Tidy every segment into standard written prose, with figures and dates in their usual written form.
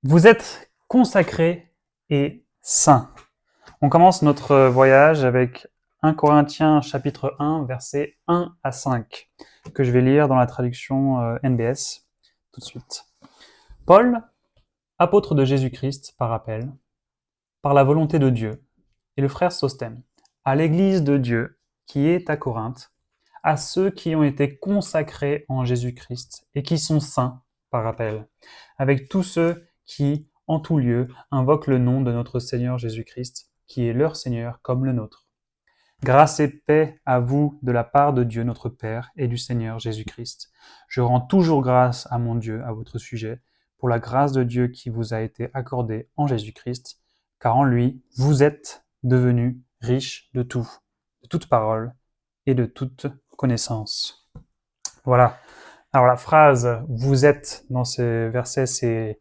Vous êtes consacrés et saints. On commence notre voyage avec 1 Corinthiens chapitre 1, versets 1 à 5, que je vais lire dans la traduction NBS tout de suite. Paul, apôtre de Jésus-Christ par appel, par la volonté de Dieu, et le frère Sostène, à l'église de Dieu qui est à Corinthe, à ceux qui ont été consacrés en Jésus-Christ et qui sont saints par appel, avec tous ceux qui, en tout lieu, invoquent le nom de notre Seigneur Jésus-Christ, qui est leur Seigneur comme le nôtre. Grâce et paix à vous de la part de Dieu notre Père et du Seigneur Jésus-Christ. Je rends toujours grâce à mon Dieu à votre sujet, pour la grâce de Dieu qui vous a été accordée en Jésus-Christ, car en lui, vous êtes devenus riches de tout, de toute parole et de toute connaissance. Voilà. Alors la phrase vous êtes dans ces versets, c'est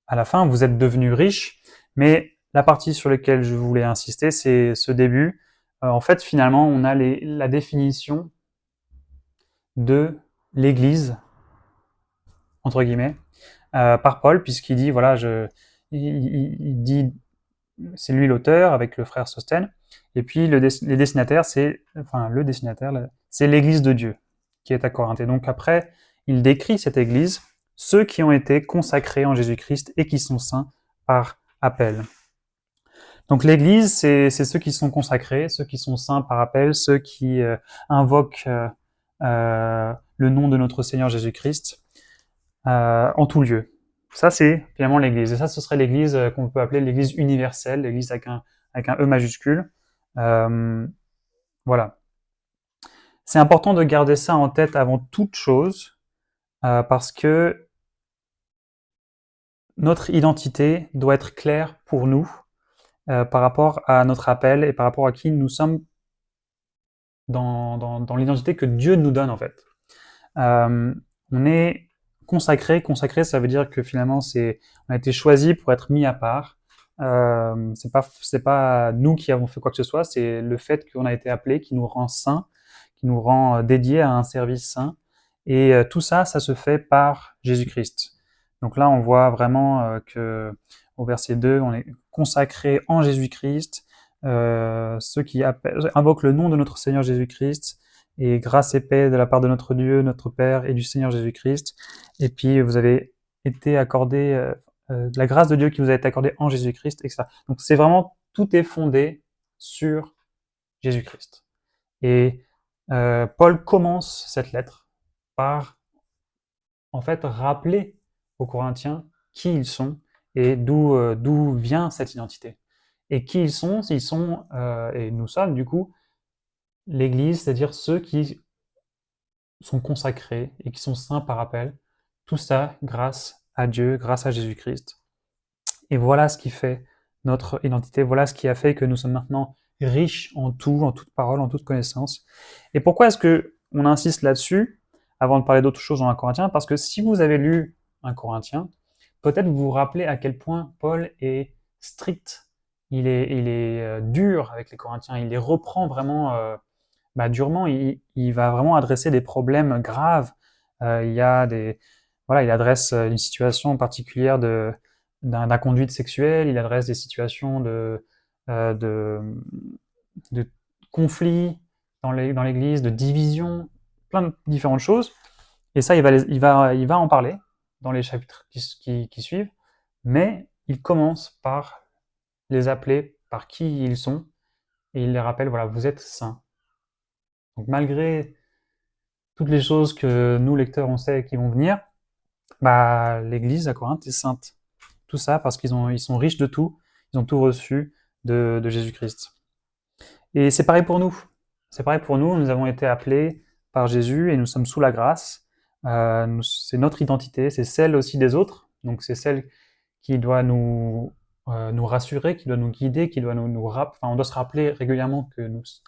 à la fin, vous êtes devenus riches, mais la partie sur laquelle je voulais insister, c'est ce début. En fait, finalement, on a la définition de l'Église, entre guillemets, par Paul, puisqu'il dit, voilà, il dit, c'est lui l'auteur avec le frère Sostène, et puis les destinataires, le destinataire, c'est l'Église de Dieu qui est à Corinthe. Et donc après, il décrit cette Église, ceux qui ont été consacrés en Jésus-Christ et qui sont saints par appel. Donc l'Église, c'est ceux qui sont consacrés, ceux qui sont saints par appel, ceux qui invoquent le nom de notre Seigneur Jésus-Christ en tout lieu. Ça, c'est finalement l'Église. Et ça, ce serait l'Église qu'on peut appeler l'Église universelle, l'Église avec un E majuscule. Euh, voilà. C'est important de garder ça en tête avant toute chose, parce que notre identité doit être claire pour nous par rapport à notre appel et par rapport à qui nous sommes dans l'identité que Dieu nous donne en fait. On est consacré, ça veut dire que finalement on a été choisi pour être mis à part. C'est pas nous qui avons fait quoi que ce soit, c'est le fait qu'on a été appelé qui nous rend saints, qui nous rend dédiés à un service saint. Et tout ça, ça se fait par Jésus-Christ. Donc là, on voit vraiment que au verset 2, on est consacré en Jésus-Christ. Ceux qui invoquent le nom de notre Seigneur Jésus-Christ, et grâce et paix de la part de notre Dieu, notre Père et du Seigneur Jésus-Christ. Et puis vous avez été accordé la grâce de Dieu qui vous a été accordée en Jésus-Christ, etc. Donc c'est vraiment, tout est fondé sur Jésus-Christ. Et Paul commence cette lettre par en fait rappeler aux Corinthiens qui ils sont et d'où vient cette identité. Et qui ils sont et nous sommes du coup l'Église, c'est-à-dire ceux qui sont consacrés et qui sont saints par appel. Tout ça grâce à Dieu, grâce à Jésus-Christ. Et voilà ce qui fait notre identité, voilà ce qui a fait que nous sommes maintenant riches en tout, en toute parole, en toute connaissance. Et pourquoi est-ce que on insiste là-dessus, avant de parler d'autres choses dans un Corinthien? Parce que si vous avez lu un Corinthien, peut-être vous vous rappelez à quel point Paul est strict, il est dur avec les Corinthiens, il les reprend vraiment durement, il va vraiment adresser des problèmes graves. Il y a voilà, il adresse une situation particulière d'un conduite sexuelle, il adresse des situations euh, de, de conflits dans l'église, de division, plein de différentes choses. Et ça, il va en parler dans les chapitres qui suivent, mais il commence par les appeler par qui ils sont, et il les rappelle, voilà, vous êtes saints. Donc malgré toutes les choses que nous, lecteurs, on sait qui vont venir, l'Église à Corinthe est sainte. Tout ça parce ils sont riches de tout, ils ont tout reçu de Jésus-Christ. Et c'est pareil pour nous. C'est pareil pour nous, nous avons été appelés par Jésus et nous sommes sous la grâce. C'est notre identité, c'est celle aussi des autres. Donc c'est celle qui doit nous rassurer, qui doit nous guider, qui doit enfin, on doit se rappeler régulièrement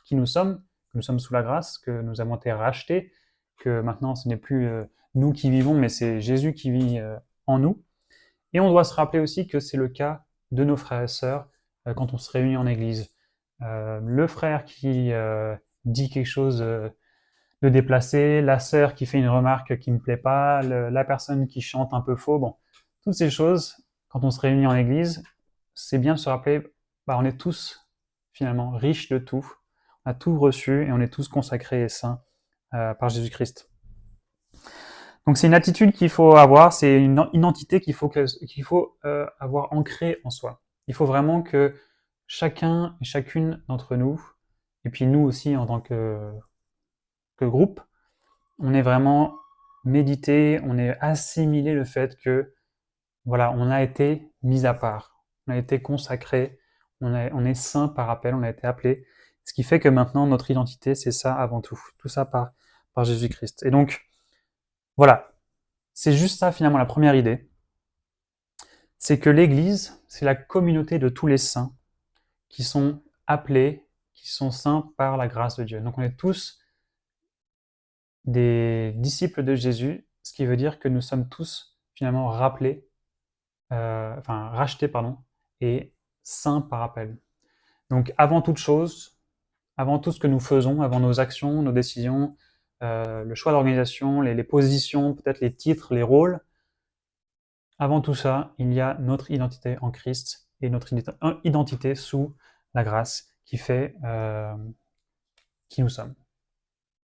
qui nous sommes sous la grâce, que nous avons été rachetés, que maintenant ce n'est plus nous qui vivons, mais c'est Jésus qui vit en nous. Et on doit se rappeler aussi que c'est le cas de nos frères et sœurs quand on se réunit en église. Le frère qui dit quelque chose de déplacé, la sœur qui fait une remarque qui me plaît pas, la personne qui chante un peu faux, bon, toutes ces choses, quand on se réunit en Église, c'est bien de se rappeler, on est tous finalement riches de tout, on a tout reçu et on est tous consacrés et saints par Jésus-Christ. Donc c'est une attitude qu'il faut avoir, c'est une identité qu'il faut avoir ancrée en soi. Il faut vraiment que chacun et chacune d'entre nous, et puis nous aussi en tant que groupe, on est vraiment médité, on est assimilé le fait que voilà, on a été mis à part, on a été consacré, on est saint par appel, on a été appelé. Ce qui fait que maintenant notre identité, c'est ça avant tout ça par Jésus-Christ. Et donc voilà, c'est juste ça finalement la première idée, c'est que l'Église, c'est la communauté de tous les saints qui sont appelés, qui sont saints par la grâce de Dieu. Donc on est tous des disciples de Jésus, ce qui veut dire que nous sommes tous finalement rachetés, et saints par appel. Donc avant toute chose, avant tout ce que nous faisons, avant nos actions, nos décisions, le choix d'organisation, les positions, peut-être les titres, les rôles, avant tout ça, il y a notre identité en Christ et notre identité sous la grâce qui fait qui nous sommes.